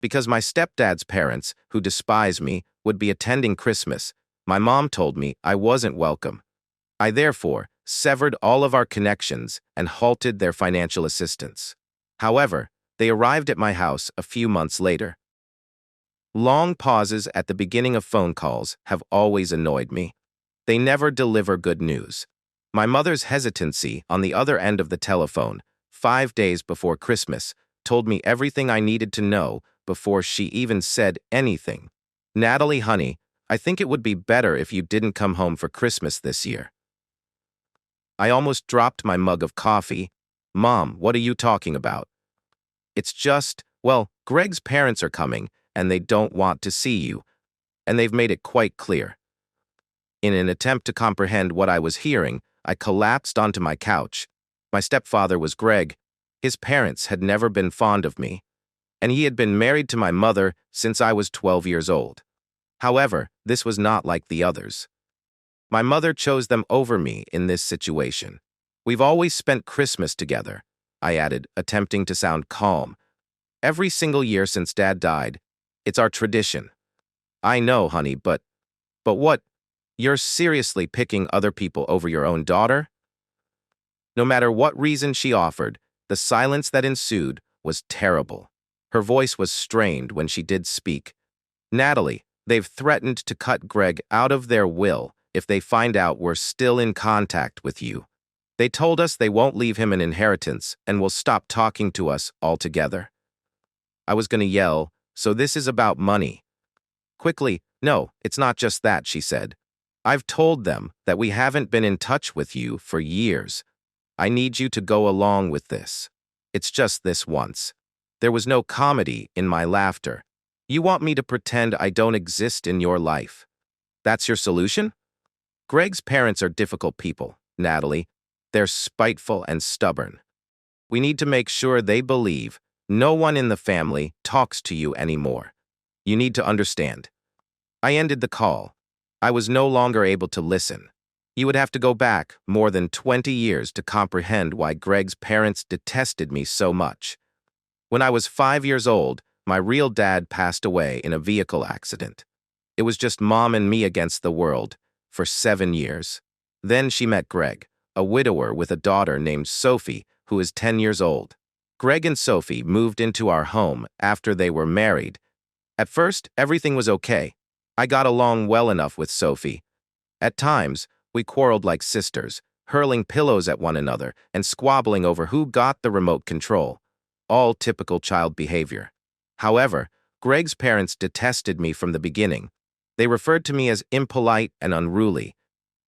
Because my stepdad's parents, who despise me, would be attending Christmas, my mom told me I wasn't welcome. I therefore severed all of our connections and halted their financial assistance. However, they arrived at my house a few months later. Long pauses at the beginning of phone calls have always annoyed me. They never deliver good news. My mother's hesitancy on the other end of the telephone, 5 days before Christmas, told me everything I needed to know before she even said anything. "Natalie, honey, I think it would be better if you didn't come home for Christmas this year." I almost dropped my mug of coffee. "Mom, what are you talking about?" "It's just, well, Greg's parents are coming, and they don't want to see you, and they've made it quite clear." In an attempt to comprehend what I was hearing, I collapsed onto my couch. My stepfather was Greg. His parents had never been fond of me, and he had been married to my mother since I was 12 years old. However, this was not like the others. My mother chose them over me in this situation. "We've always spent Christmas together," I added, attempting to sound calm. "Every single year since Dad died. It's our tradition." "I know, honey, but what? You're seriously picking other people over your own daughter?" No matter what reason she offered, the silence that ensued was terrible. Her voice was strained when she did speak. "Natalie, they've threatened to cut Greg out of their will if they find out we're still in contact with you. They told us they won't leave him an inheritance and will stop talking to us altogether." I was going to yell, "So this is about money." Quickly, "No, it's not just that," she said. "I've told them that we haven't been in touch with you for years. I need you to go along with this. It's just this once." There was no comedy in my laughter. "You want me to pretend I don't exist in your life? That's your solution?" Greg's parents are difficult people, Natalie. They're spiteful and stubborn. We need to make sure they believe no one in the family talks to you anymore. You need to understand. I ended the call. I was no longer able to listen. You would have to go back more than 20 years to comprehend why Greg's parents detested me so much. When I was 5 years old, my real dad passed away in a vehicle accident. It was just Mom and me against the world for 7 years. Then she met Greg, a widower with a daughter named Sophie, who is 10 years old. Greg and Sophie moved into our home after they were married. At first, everything was okay. I got along well enough with Sophie. At times, we quarreled like sisters, hurling pillows at one another and squabbling over who got the remote control. All typical child behavior. However, Greg's parents detested me from the beginning. They referred to me as impolite and unruly.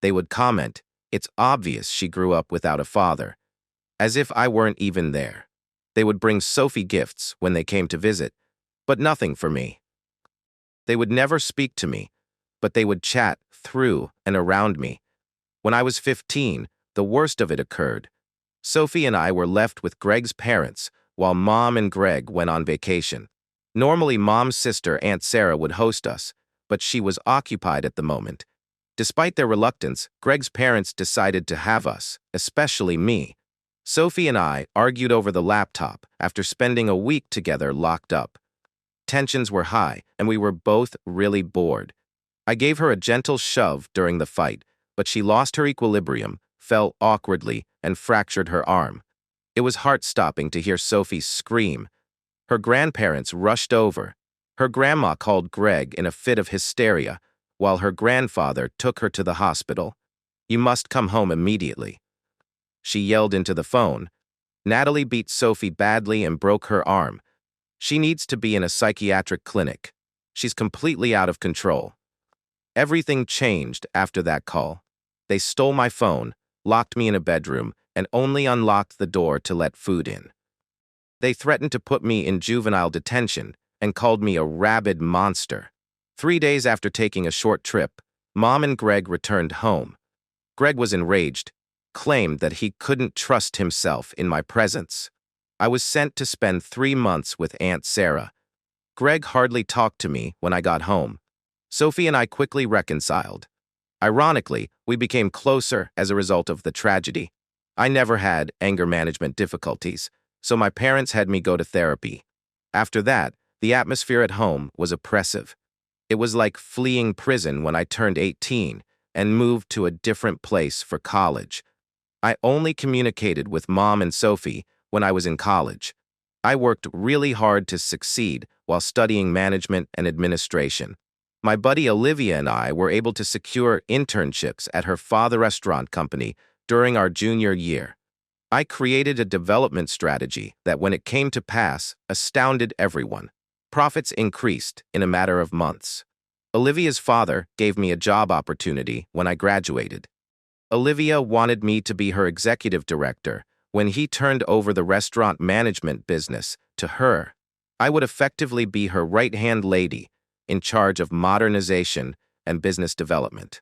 They would comment, "It's obvious she grew up without a father," as if I weren't even there. They would bring Sophie gifts when they came to visit, but nothing for me. They would never speak to me, but they would chat through and around me. When I was 15, the worst of it occurred. Sophie and I were left with Greg's parents while Mom and Greg went on vacation. Normally, Mom's sister, Aunt Sarah, would host us, but she was occupied at the moment. Despite their reluctance, Greg's parents decided to have us, especially me. Sophie and I argued over the laptop after spending a week together locked up. Tensions were high, and we were both really bored. I gave her a gentle shove during the fight, but she lost her equilibrium, fell awkwardly, and fractured her arm. It was heart-stopping to hear Sophie scream. Her grandparents rushed over. Her grandma called Greg in a fit of hysteria, while her grandfather took her to the hospital. "You must come home immediately." She yelled into the phone. "Natalie beat Sophie badly and broke her arm. She needs to be in a psychiatric clinic. She's completely out of control." Everything changed after that call. They stole my phone, locked me in a bedroom, and only unlocked the door to let food in. They threatened to put me in juvenile detention and called me a rabid monster. 3 days after taking a short trip, Mom and Greg returned home. Greg was enraged, claimed that he couldn't trust himself in my presence. I was sent to spend 3 months with Aunt Sarah. Greg hardly talked to me when I got home. Sophie and I quickly reconciled. Ironically, we became closer as a result of the tragedy. I never had anger management difficulties, so my parents had me go to therapy. After that, The atmosphere at home was oppressive. It was like fleeing prison when I turned 18 and moved to a different place for college. I only communicated with Mom and Sophie when I was in college. I worked really hard to succeed while studying management and administration. My buddy Olivia and I were able to secure internships at her father's restaurant company during our junior year. I created a development strategy that, when it came to pass, astounded everyone. Profits increased in a matter of months. Olivia's father gave me a job opportunity when I graduated. Olivia wanted me to be her executive director when he turned over the restaurant management business to her. I would effectively be her right-hand lady in charge of modernization and business development.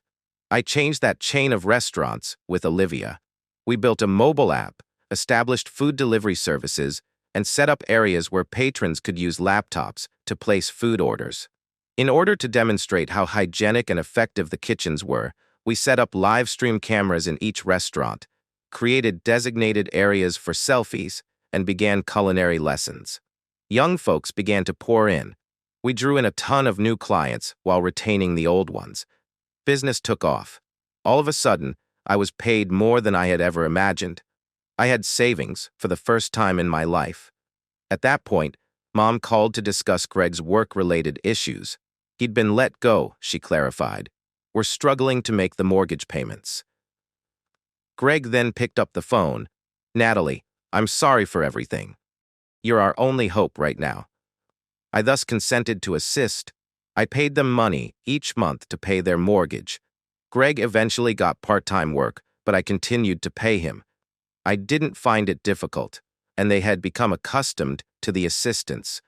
I changed that chain of restaurants with Olivia. We built a mobile app, established food delivery services, and set up areas where patrons could use laptops to place food orders. In order to demonstrate how hygienic and effective the kitchens were, we set up live stream cameras in each restaurant, created designated areas for selfies, and began culinary lessons. Young folks began to pour in. We drew in a ton of new clients while retaining the old ones. Business took off. All of a sudden, I was paid more than I had ever imagined. I had savings for the first time in my life. At that point, Mom called to discuss Greg's work-related issues. He'd been let go, she clarified. We're struggling to make the mortgage payments. Greg then picked up the phone. Natalie, I'm sorry for everything. You're our only hope right now. I thus consented to assist. I paid them money each month to pay their mortgage. Greg eventually got part-time work, but I continued to pay him. I didn't find it difficult, and they had become accustomed to the assistance.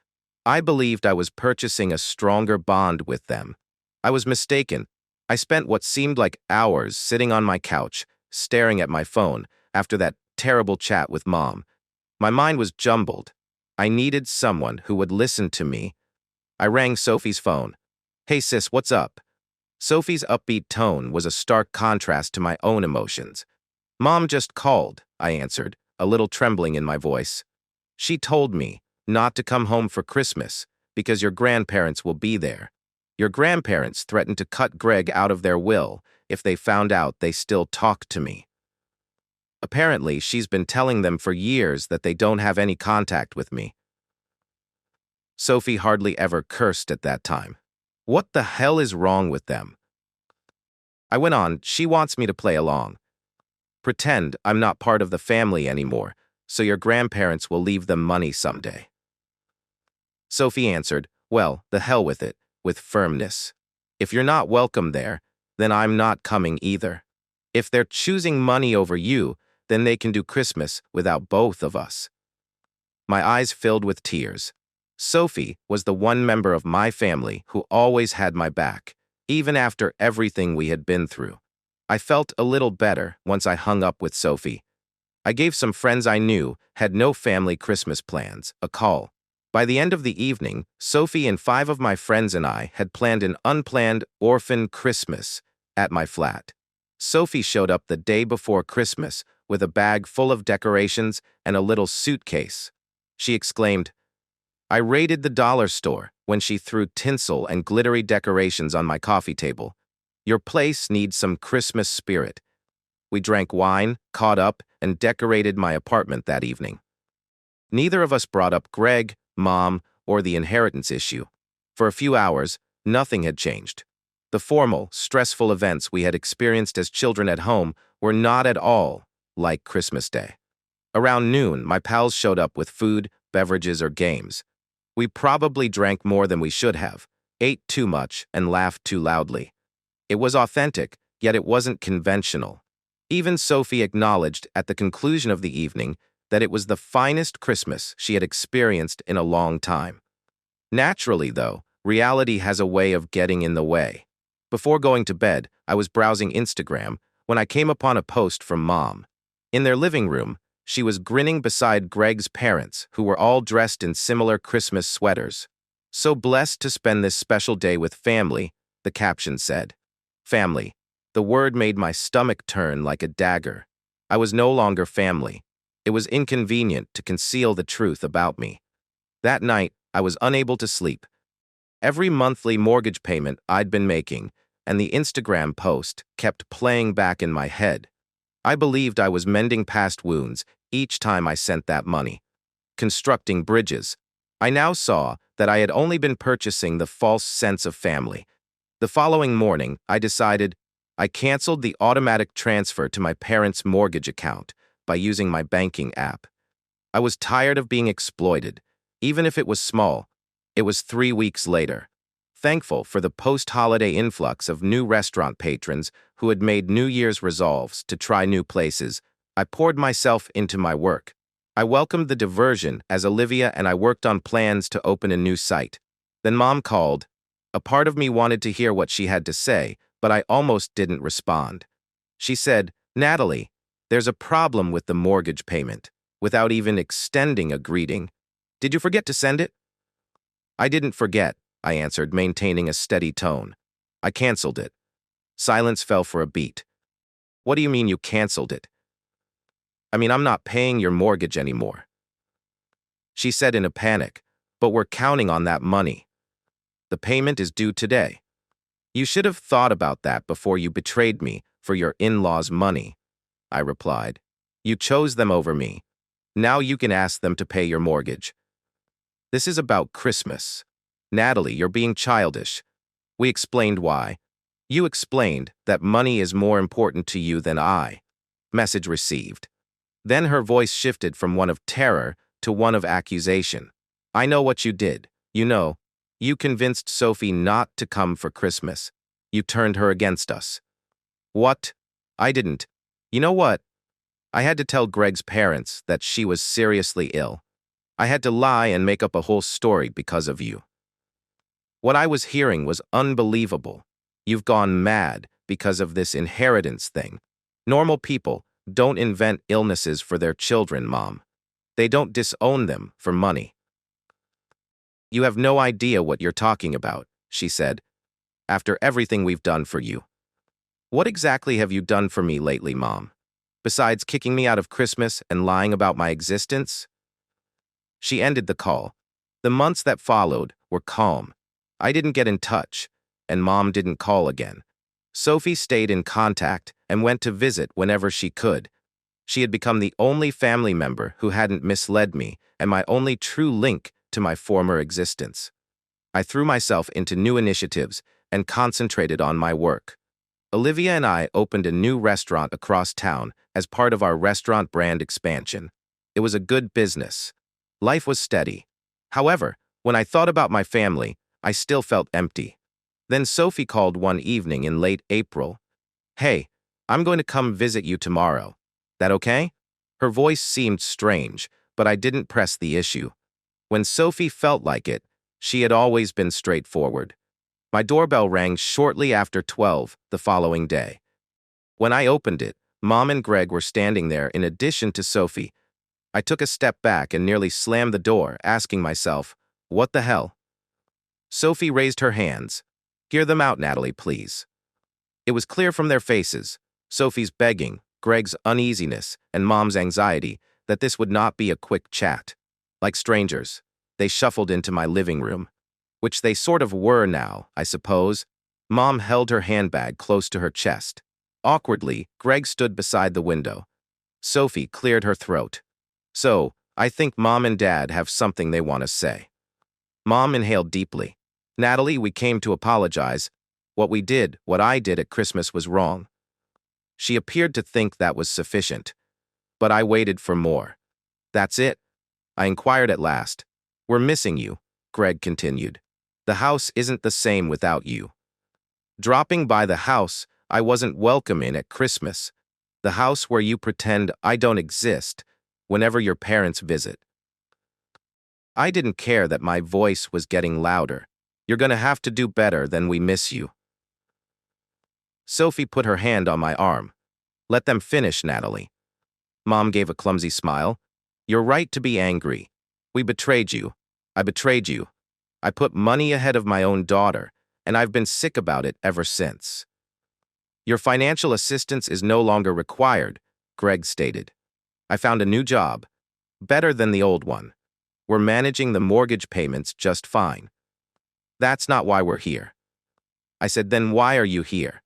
I believed I was purchasing a stronger bond with them. I was mistaken. I spent what seemed like hours sitting on my couch, staring at my phone after that terrible chat with Mom. My mind was jumbled. I needed someone who would listen to me. I rang Sophie's phone. Hey sis, what's up? Sophie's upbeat tone was a stark contrast to my own emotions. Mom just called, I answered, a little trembling in my voice. She told me not to come home for Christmas because your grandparents will be there. Your grandparents threatened to cut Greg out of their will if they found out they still talked to me. Apparently, she's been telling them for years that they don't have any contact with me. Sophie hardly ever cursed at that time. What the hell is wrong with them? I went on, she wants me to play along. Pretend I'm not part of the family anymore, so your grandparents will leave them money someday. Sophie answered, well, the hell with it, with firmness. If you're not welcome there, then I'm not coming either. If they're choosing money over you, then they can do Christmas without both of us. My eyes filled with tears. Sophie was the one member of my family who always had my back, even after everything we had been through. I felt a little better once I hung up with Sophie. I gave some friends I knew had no family Christmas plans a call. By the end of the evening, Sophie and 5 of my friends and I had planned an unplanned orphan Christmas at my flat. Sophie showed up the day before Christmas with a bag full of decorations and a little suitcase. She exclaimed, I raided the dollar store when she threw tinsel and glittery decorations on my coffee table. Your place needs some Christmas spirit. We drank wine, caught up, and decorated my apartment that evening. Neither of us brought up Greg, Mom, or the inheritance issue. For a few hours, nothing had changed. The formal, stressful events we had experienced as children at home were not at all like Christmas Day. Around noon, my pals showed up with food, beverages, or games. We probably drank more than we should have, ate too much, and laughed too loudly. It was authentic, yet it wasn't conventional. Even Sophie acknowledged at the conclusion of the evening that it was the finest Christmas she had experienced in a long time. Naturally, though, reality has a way of getting in the way. Before going to bed, I was browsing Instagram when I came upon a post from Mom. In their living room, she was grinning beside Greg's parents, who were all dressed in similar Christmas sweaters. So blessed to spend this special day with family, the caption said. Family. The word made my stomach turn like a dagger. I was no longer family. It was inconvenient to conceal the truth about me. That night, I was unable to sleep. Every monthly mortgage payment I'd been making and the Instagram post kept playing back in my head. I believed I was mending past wounds each time I sent that money. Constructing bridges. I now saw that I had only been purchasing the false sense of family. The following morning, I decided I canceled the automatic transfer to my parents' mortgage account by using my banking app. I was tired of being exploited, even if it was small. It was 3 weeks later. Thankful for the post-holiday influx of new restaurant patrons who had made New Year's resolves to try new places, I poured myself into my work. I welcomed the diversion as Olivia and I worked on plans to open a new site. Then Mom called. A part of me wanted to hear what she had to say, but I almost didn't respond. She said, "Natalie, there's a problem with the mortgage payment," without even extending a greeting. "Did you forget to send it?" "I didn't forget," I answered, maintaining a steady tone. "I canceled it." Silence fell for a beat. "What do you mean you canceled it?" "I mean, I'm not paying your mortgage anymore," she said in a panic, "but we're counting on that money. The payment is due today." "You should have thought about that before you betrayed me for your in-laws' money," I replied. "You chose them over me. Now you can ask them to pay your mortgage." "This is about Christmas. Natalie, you're being childish." We explained why. "You explained that money is more important to you than I." Message received. Then her voice shifted from one of terror to one of accusation. "I know what you did. You know. You convinced Sophie not to come for Christmas. You turned her against us." "What? I didn't. You know what? I had to tell Greg's parents that she was seriously ill. I had to lie and make up a whole story because of you." What I was hearing was unbelievable. "You've gone mad because of this inheritance thing. Normal people don't invent illnesses for their children, Mom. They don't disown them for money." "You have no idea what you're talking about," she said, "after everything we've done for you." "What exactly have you done for me lately, Mom? Besides kicking me out of Christmas and lying about my existence?" She ended the call. The months that followed were calm. I didn't get in touch, and Mom didn't call again. Sophie stayed in contact and went to visit whenever she could. She had become the only family member who hadn't misled me and my only true link to my former existence. I threw myself into new initiatives and concentrated on my work. Olivia and I opened a new restaurant across town as part of our restaurant brand expansion. It was a good business. Life was steady. However, when I thought about my family, I still felt empty. Then Sophie called one evening in late April. "Hey, I'm going to come visit you tomorrow. That okay?" Her voice seemed strange, but I didn't press the issue. When Sophie felt like it, she had always been straightforward. My doorbell rang shortly after 12 the following day. When I opened it, Mom and Greg were standing there in addition to Sophie. I took a step back and nearly slammed the door, asking myself, "What the hell?" Sophie raised her hands. "Hear them out, Natalie, please." It was clear from their faces, Sophie's begging, Greg's uneasiness, and Mom's anxiety, that this would not be a quick chat. Like strangers, they shuffled into my living room, which they sort of were now, I suppose. Mom held her handbag close to her chest. Awkwardly, Greg stood beside the window. Sophie cleared her throat. "So, I think Mom and Dad have something they want to say." Mom inhaled deeply. "Natalie, we came to apologize. What I did at Christmas was wrong." She appeared to think that was sufficient. But I waited for more. "That's it?" I inquired at last. "We're missing you," Greg continued. "The house isn't the same without you." Dropping by the house I wasn't welcome in at Christmas. The house where you pretend I don't exist whenever your parents visit. I didn't care that my voice was getting louder. "You're gonna have to do better than we miss you." Sophie put her hand on my arm. "Let them finish, Natalie." Mom gave a clumsy smile. "You're right to be angry. We betrayed you. I betrayed you. I put money ahead of my own daughter, and I've been sick about it ever since." "Your financial assistance is no longer required," Greg stated. "I found a new job, better than the old one." We're managing the mortgage payments just fine. That's not why we're here. I said, then why are you here?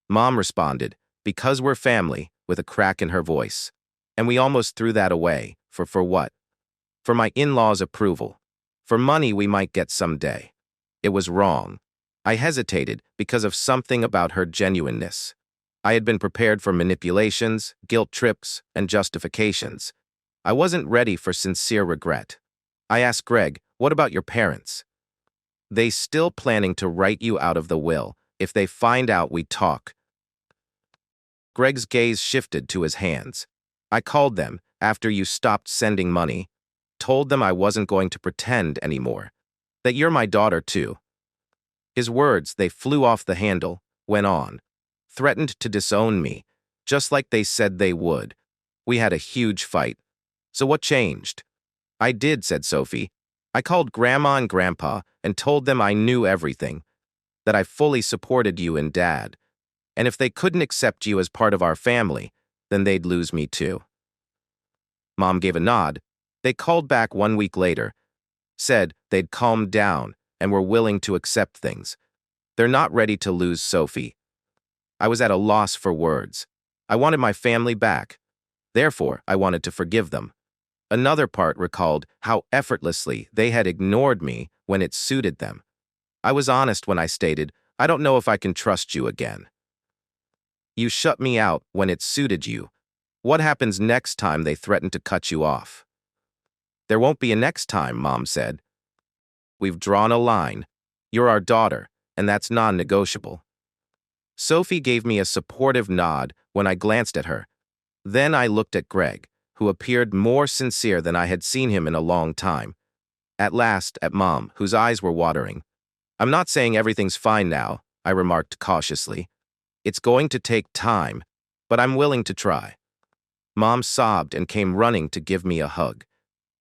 Mom responded, because we're family, with a crack in her voice. And we almost threw that away. For what? For my in-laws' approval. For money we might get someday. It was wrong. I hesitated because of something about her genuineness. I had been prepared for manipulations, guilt trips, and justifications. I wasn't ready for sincere regret. I asked Greg, what about your parents? They still planning to write you out of the will if they find out we talk. Greg's gaze shifted to his hands. I called them after you stopped sending money, told them I wasn't going to pretend anymore, that you're my daughter too. His words, they flew off the handle, went on, threatened to disown me, just like they said they would. We had a huge fight. So what changed? I did, said Sophie. I called Grandma and Grandpa and told them I knew everything, that I fully supported you and Dad, and if they couldn't accept you as part of our family, then they'd lose me too. Mom gave a nod. They called back 1 week later, said they'd calmed down and were willing to accept things. They're not ready to lose Sophie. I was at a loss for words. I wanted my family back. Therefore, I wanted to forgive them. Another part recalled how effortlessly they had ignored me when it suited them. I was honest when I stated, I don't know if I can trust you again. You shut me out when it suited you. What happens next time they threaten to cut you off? There won't be a next time, Mom said. We've drawn a line. You're our daughter, and that's non-negotiable. Sophie gave me a supportive nod when I glanced at her. Then I looked at Greg, who appeared more sincere than I had seen him in a long time. At last, at Mom, whose eyes were watering. I'm not saying everything's fine now, I remarked cautiously. It's going to take time, but I'm willing to try. Mom sobbed and came running to give me a hug.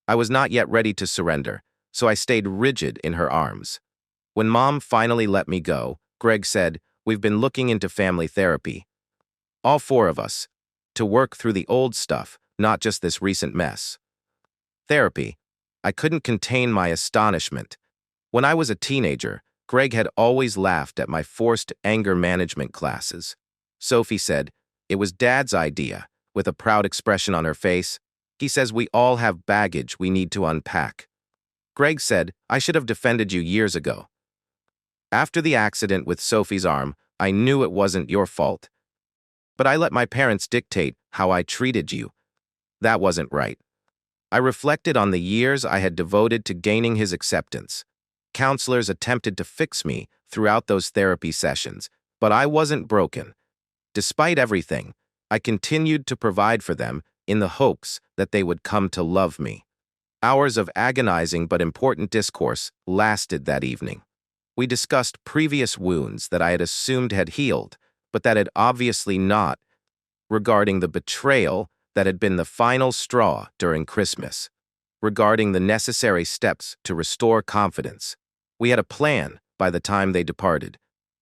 I was not yet ready to surrender, so I stayed rigid in her arms. When Mom finally let me go, Greg said, we've been looking into family therapy. All four of us, to work through the old stuff, not just this recent mess. Therapy. I couldn't contain my astonishment. When I was a teenager, Greg had always laughed at my forced anger management classes. Sophie said, it was Dad's idea, with a proud expression on her face. He says we all have baggage we need to unpack. Greg said, I should have defended you years ago. After the accident with Sophie's arm, I knew it wasn't your fault. But I let my parents dictate how I treated you. That wasn't right. I reflected on the years I had devoted to gaining his acceptance. Counselors attempted to fix me throughout those therapy sessions, but I wasn't broken. Despite everything, I continued to provide for them in the hopes that they would come to love me. Hours of agonizing but important discourse lasted that evening. We discussed previous wounds that I had assumed had healed, but that had obviously not, regarding the betrayal that had been the final straw during Christmas, regarding the necessary steps to restore confidence. We had a plan by the time they departed.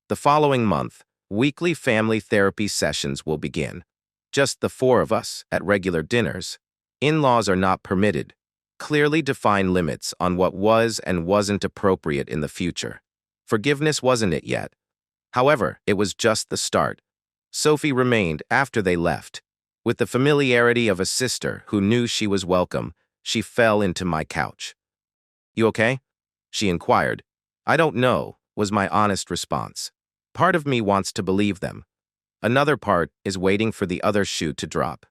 The following month, weekly family therapy sessions will begin. Just the four of us at regular dinners. In-laws are not permitted. Clearly define limits on what was and wasn't appropriate in the future. Forgiveness wasn't it yet. However, it was just the start. Sophie remained after they left. With the familiarity of a sister who knew she was welcome, she fell into my couch. You okay? She inquired. I don't know, was my honest response. Part of me wants to believe them. Another part is waiting for the other shoe to drop.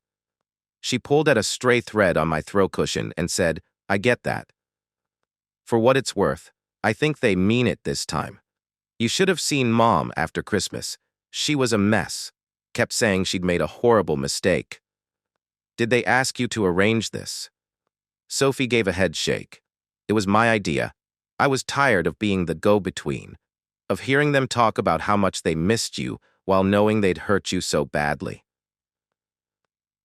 She pulled at a stray thread on my throw cushion and said, I get that. For what it's worth, I think they mean it this time. You should have seen Mom after Christmas. She was a mess. Kept saying she'd made a horrible mistake. Did they ask you to arrange this? Sophie gave a head shake. It was my idea. I was tired of being the go-between, of hearing them talk about how much they missed you while knowing they'd hurt you so badly.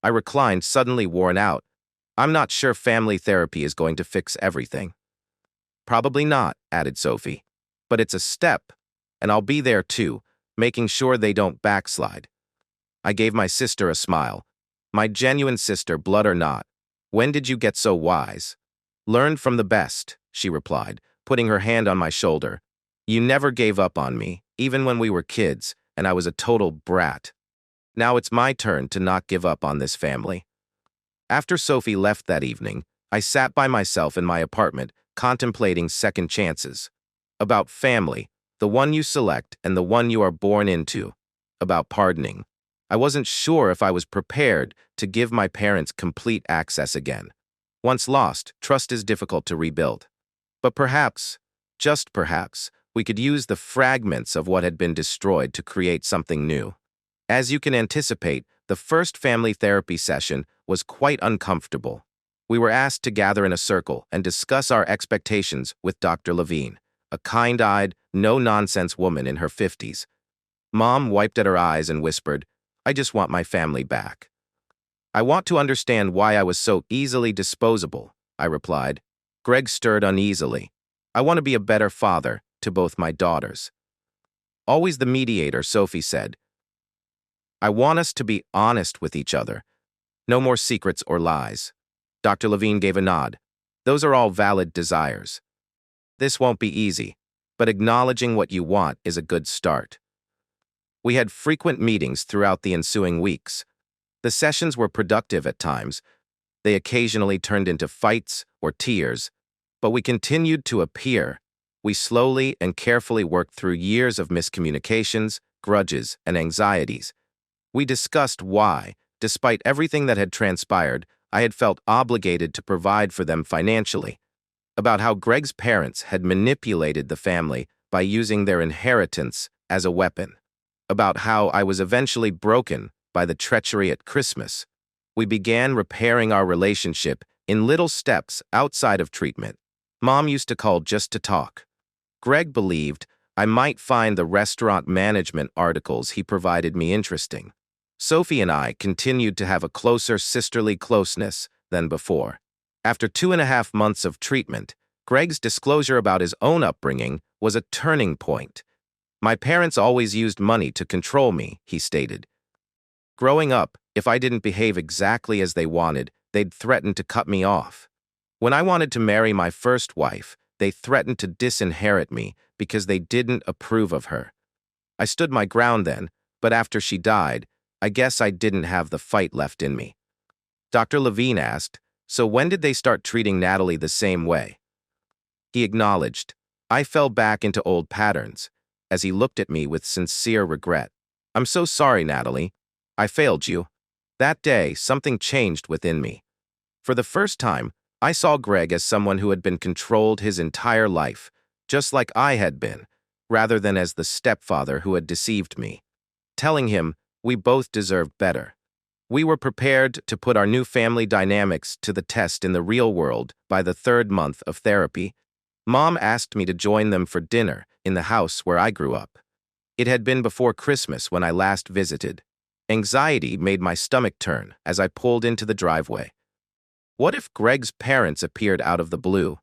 I reclined, suddenly worn out. I'm not sure family therapy is going to fix everything. Probably not, added Sophie. But it's a step, and I'll be there too, making sure they don't backslide. I gave my sister a smile. My genuine sister, blood or not. When did you get so wise? Learned from the best, she replied, putting her hand on my shoulder. You never gave up on me, even when we were kids, and I was a total brat. Now it's my turn to not give up on this family. After Sophie left that evening, I sat by myself in my apartment, contemplating second chances. About family, the one you select and the one you are born into. About pardoning. I wasn't sure if I was prepared to give my parents complete access again. Once lost, trust is difficult to rebuild. But perhaps, just perhaps, we could use the fragments of what had been destroyed to create something new. As you can anticipate, the first family therapy session was quite uncomfortable. We were asked to gather in a circle and discuss our expectations with Dr. Levine, a kind-eyed, no-nonsense woman in her 50s. Mom wiped at her eyes and whispered, "I just want my family back." "I want to understand why I was so easily disposable," I replied. Greg stirred uneasily. "I want to be a better father to both my daughters." "Always the mediator," Sophie said. "I want us to be honest with each other. No more secrets or lies." Dr. Levine gave a nod. "Those are all valid desires. This won't be easy, but acknowledging what you want is a good start." We had frequent meetings throughout the ensuing weeks. The sessions were productive at times. They occasionally turned into fights or tears, but we continued to appear. We slowly and carefully worked through years of miscommunications, grudges, and anxieties. We discussed why, despite everything that had transpired, I had felt obligated to provide for them financially. About how Greg's parents had manipulated the family by using their inheritance as a weapon. About how I was eventually broken by the treachery at Christmas. We began repairing our relationship in little steps outside of treatment. Mom used to call just to talk. Greg believed I might find the restaurant management articles he provided me interesting. Sophie and I continued to have a closer sisterly closeness than before. After 2.5 months of treatment, Greg's disclosure about his own upbringing was a turning point. "My parents always used money to control me," he stated. "Growing up, if I didn't behave exactly as they wanted, they'd threaten to cut me off. When I wanted to marry my first wife, they threatened to disinherit me because they didn't approve of her. I stood my ground then, but after she died, I guess I didn't have the fight left in me." Dr. Levine asked, "So when did they start treating Natalie the same way?" He acknowledged, "I fell back into old patterns," as he looked at me with sincere regret. "I'm so sorry, Natalie. I failed you." That day, something changed within me. For the first time, I saw Greg as someone who had been controlled his entire life, just like I had been, rather than as the stepfather who had deceived me. Telling him we both deserved better. We were prepared to put our new family dynamics to the test in the real world by the 3rd month of therapy. Mom asked me to join them for dinner in the house where I grew up. It had been before Christmas when I last visited. Anxiety made my stomach turn as I pulled into the driveway. What if Greg's parents appeared out of the blue?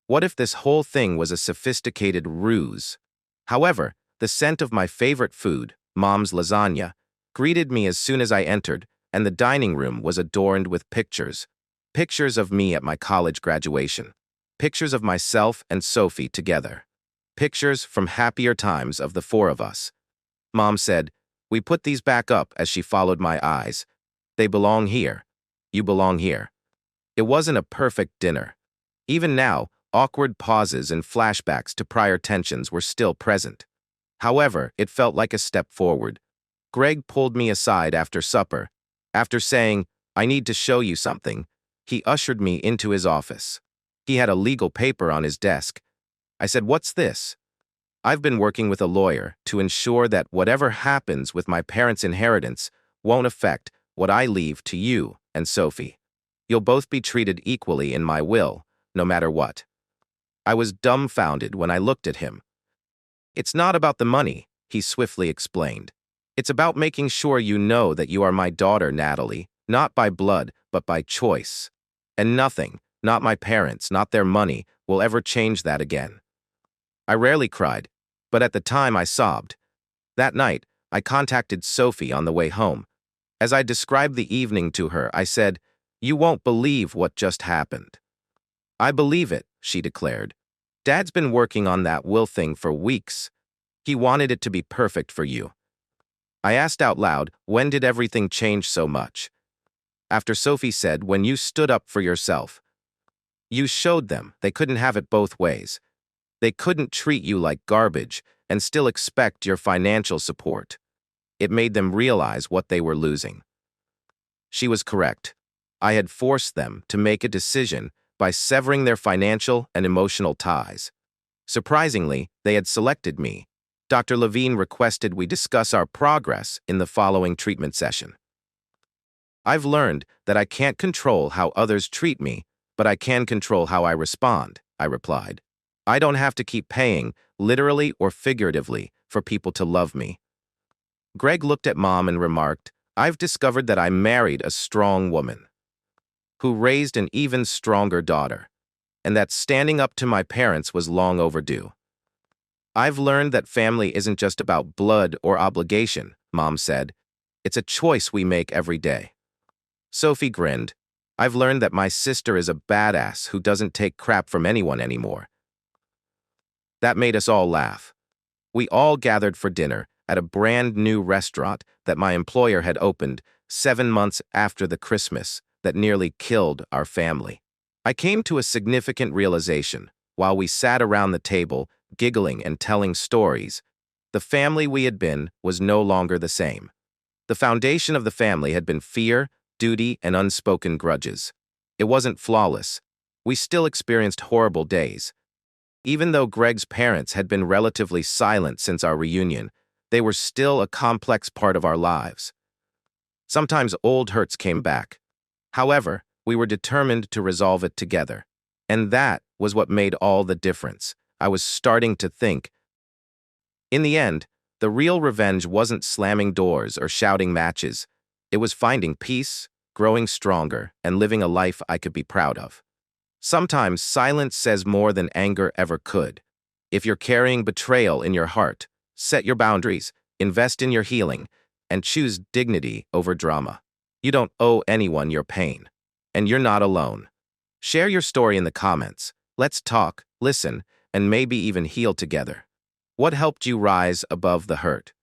What if this whole thing was a sophisticated ruse? However, the scent of my favorite food, Mom's lasagna, greeted me as soon as I entered, and the dining room was adorned with pictures. Pictures of me at my college graduation. Pictures of myself and Sophie together. Pictures from happier times of the 4 of us. Mom said, "We put these back up," as she followed my eyes. "They belong here. You belong here." It wasn't a perfect dinner. Even now, awkward pauses and flashbacks to prior tensions were still present. However, it felt like a step forward. Greg pulled me aside after supper. After saying, "I need to show you something," he ushered me into his office. He had a legal paper on his desk. I said, "What's this?" "I've been working with a lawyer to ensure that whatever happens with my parents' inheritance won't affect what I leave to you and Sophie. You'll both be treated equally in my will, no matter what." I was dumbfounded when I looked at him. "It's not about the money," he swiftly explained. "It's about making sure you know that you are my daughter, Natalie, not by blood, but by choice. And nothing, not my parents, not their money, will ever change that again." I rarely cried, but at the time I sobbed. That night, I contacted Sophie on the way home. As I described the evening to her, I said, "You won't believe what just happened." I believe it, she declared. Dad's been working on that will thing for weeks. He wanted it to be perfect for you. I asked out loud, when did everything change so much? After Sophie said, when you stood up for yourself. You showed them they couldn't have it both ways. They couldn't treat you like garbage and still expect your financial support. It made them realize what they were losing. She was correct. I had forced them to make a decision by severing their financial and emotional ties. Surprisingly, they had selected me. Dr. Levine requested we discuss our progress in the following treatment session. I've learned that I can't control how others treat me, but I can control how I respond, I replied. I don't have to keep paying, literally or figuratively, for people to love me. Greg looked at Mom and remarked, I've discovered that I married a strong woman who raised an even stronger daughter, and that standing up to my parents was long overdue. I've learned that family isn't just about blood or obligation, Mom said. It's a choice we make every day. Sophie grinned. I've learned that my sister is a badass who doesn't take crap from anyone anymore. That made us all laugh. We all gathered for dinner at a brand new restaurant that my employer had opened 7 months after the Christmas that nearly killed our family. I came to a significant realization while we sat around the table, giggling and telling stories. The family we had been was no longer the same. The foundation of the family had been fear, duty, and unspoken grudges. It wasn't flawless. We still experienced horrible days. Even though Greg's parents had been relatively silent since our reunion, they were still a complex part of our lives. Sometimes old hurts came back. However, we were determined to resolve it together. And that was what made all the difference. I was starting to think. In the end, the real revenge wasn't slamming doors or shouting matches. It was finding peace, growing stronger, and living a life I could be proud of. Sometimes silence says more than anger ever could. If you're carrying betrayal in your heart, set your boundaries, invest in your healing, and choose dignity over drama. You don't owe anyone your pain. And you're not alone. Share your story in the comments. Let's talk, listen, and maybe even heal together. What helped you rise above the hurt?